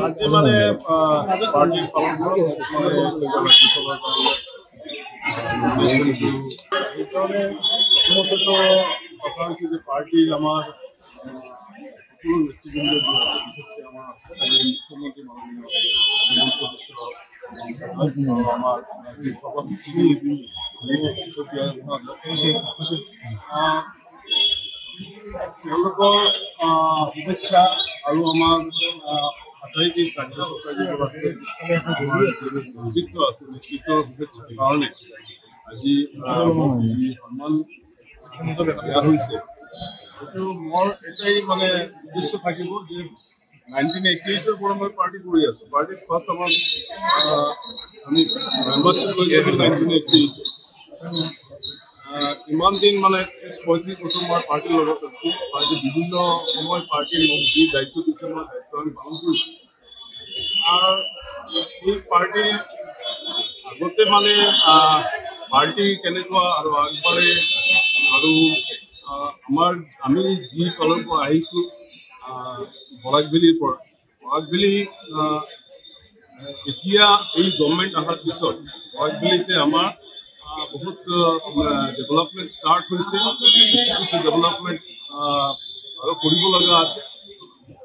আজি মানে পাৰ্টিৰ ফালৰ পৰা সেইকাৰণে প্ৰথমতেতো কথা হৈছে যে পাৰ্টিৰ আমাৰ সকলো নেতৃবৃন্দ যি আছে বিশেষকৈ আমাৰ মুখ্যমন্ত্ৰী মাননীয় হিমন্ত বিশ্ব আমাৰ ৰাজ্যিক সভাপতি তেওঁলোকৰ শুভেচ্ছা আৰু আমাৰ আটাইকেই কাৰ্যকৰ্তা যিবোৰ আছে নেতৃত্ব আছে নেতৃত্বৰ শুভেচ্ছাৰ কাৰণে আজি যি সন্মান দিয়া হৈছে সেইটো মোৰ এটাই মানে উদ্দেশ্য থাকিব যে 1988 পৰা মই পাৰ্টি কৰি আছোঁ। পাৰ্টিত ফাৰ্ষ্ট আমাৰ আমি মেম্বাৰশ্বিপ লৈছিলোঁ 1988 ইমান দিন মানে 35 বছৰ মই পাৰ্টিৰ লগত আছোঁ। পাৰ্টি বিভিন্ন সময় পাৰ্টিৰ মোক যি দায়িত্ব দিছে মই দায়িত্ব আমি পালন কৰিছোঁ। আৰু এই পাৰ্টিৰ আগতে মানে পাৰ্টি কেনেকুৱা আৰু আগবাঢ়ে আৰু আমি যি ফালৰ পৰা আহিছোঁ বৰাকভেলীৰ পৰা বৰাকভেলী এতিয়া এই গভৰ্ণমেণ্ট অহাৰ পিছত বৰাকভেলীতে আমাৰ বহুত ডেভেলপমেণ্ট ষ্টাৰ্ট হৈছে কিছু ডেভেলপমেণ্ট আৰু কৰিব লগা আছে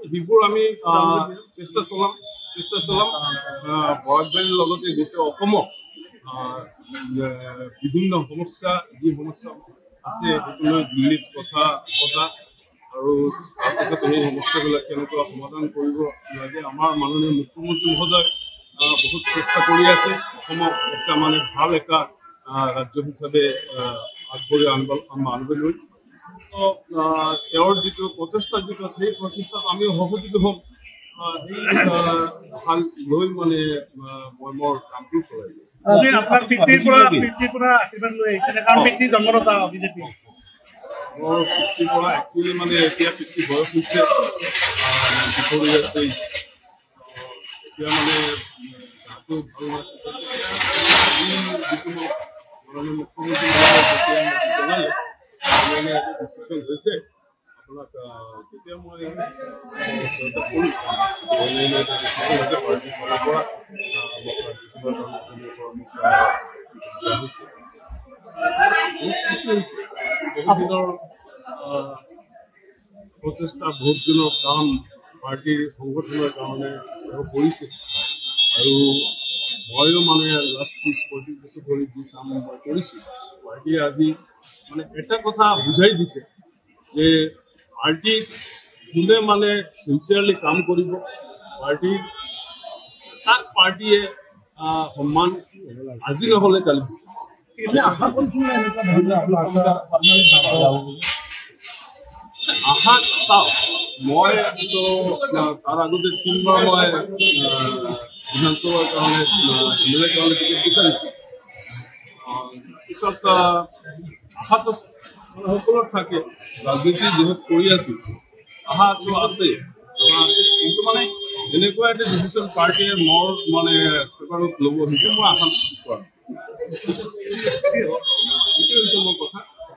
সেইবোৰ আমি চেষ্টা চলাম বৰাকভেলীৰ লগতে গোটেই অসমক বিভিন্ন সমস্যা যি সমস্যা আছে সেইটোলৈ দিল্লীত কথা পতা আৰু তাৰপিছত সেই সমস্যাবিলাক কেনেকুৱা সমাধান কৰিব লাগে আমাৰ মাননীয় মুখ্যমন্ত্ৰী মহোদয় বহুত চেষ্টা কৰি আছে অসমক এটা মানে ভাল এটা ৰাজ্য হিচাপে আগবঢ়ি আনিবলৈ তেওঁৰ যিটো প্ৰচেষ্টা যিটো আছে সেই প্ৰচেষ্টাত আমি সহযোগী হ'ম ভাল লৈ মানে মই মোৰ কামটো চলাইছোঁ। আপোনাৰ পিতৃৰ পৰা আশীৰ্বাদ লৈ আহিছে কাৰণ পিতৃ জন্মদাতা বিজেপি মোৰ পিতৃৰ পৰা একচুৱেলি মানে এতিয়া পিতৃ বয়স হৈছে কৰি আছে এতিয়া মানে ভাল মুখ্যমন্ত্ৰী জনালে ডিচিশ্যন হৈছে আপোনাক তেতিয়া মই কৰিম পাৰ্টিৰ ফালৰ পৰা বহুদিনৰ প্ৰচেষ্টা বহুত দিনৰ কাম পাৰ্টিৰ সংগঠনৰ কাৰণে কৰিছে আৰু ময়ো মানে লাষ্ট 30-40 বছৰ ধৰি যি কাম মই কৰিছোঁ পাৰ্টিয়ে আজি মানে এটা কথা বুজাই দিছে যে পাৰ্টিত যোনে মানে চিনচিয়াৰলি কাম কৰিব পাৰ্টিৰ তাক পাৰ্টিয়ে সন্মান আজি নহ'লে কালি আশা চাওক মইতো তাৰ আগতে 3বাৰ মই বিধানসভাৰ কাৰণে MLA কাৰণে টিকেট বিচাৰিছোঁ পিছত আশাটো সকলোৰ থাকে ৰাজনীতি যিহেতু কৰি আছোঁ আশাটো আছে কিন্তু মানে এনেকুৱা এটা ডিচিশ্যন পাৰ্টিয়ে মোৰ মানে পেপাৰত ল'ব সেইটো মই আশা কৰা এইটোৱে হৈছে মোৰ